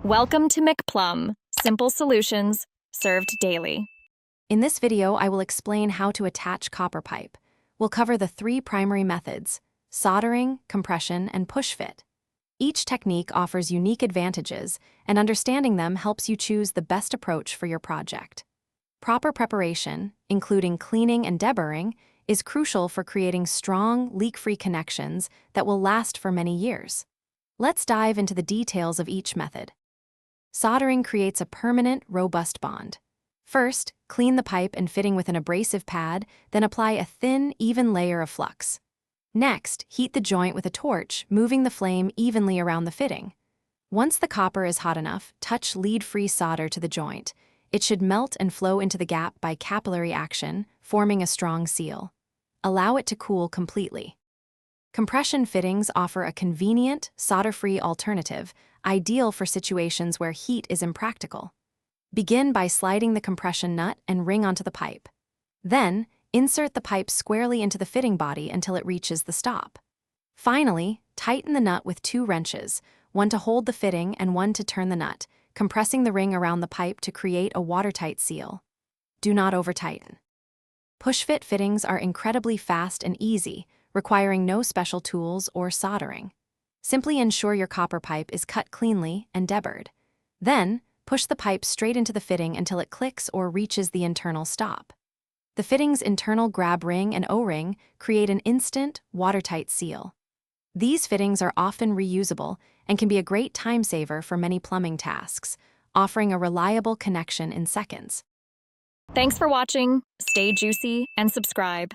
Welcome to McPlum, simple solutions served daily. In this video, I will explain how to attach copper pipe. We'll cover the three primary methods: soldering, compression, and push fit. Each technique offers unique advantages, and understanding them helps you choose the best approach for your project. Proper preparation, including cleaning and deburring, is crucial for creating strong, leak-free connections that will last for many years. Let's dive into the details of each method. Soldering creates a permanent, robust bond. First, clean the pipe and fitting with an abrasive pad, then apply a thin, even layer of flux. Next, heat the joint with a torch, moving the flame evenly around the fitting. Once the copper is hot enough, touch lead-free solder to the joint. It should melt and flow into the gap by capillary action, forming a strong seal. Allow it to cool completely. Compression fittings offer a convenient, solder-free alternative, ideal for situations where heat is impractical. Begin by sliding the compression nut and ring onto the pipe. Then, insert the pipe squarely into the fitting body until it reaches the stop. Finally, tighten the nut with 2 wrenches, one to hold the fitting and one to turn the nut, compressing the ring around the pipe to create a watertight seal. Do not over-tighten. Push-fit fittings are incredibly fast and easy, requiring no special tools or soldering. Simply ensure your copper pipe is cut cleanly and deburred. Then, push the pipe straight into the fitting until it clicks or reaches the internal stop. The fitting's internal grab ring and O-ring create an instant, watertight seal. These fittings are often reusable and can be a great time saver for many plumbing tasks, offering a reliable connection in seconds. Thanks for watching. Stay juicy and subscribe.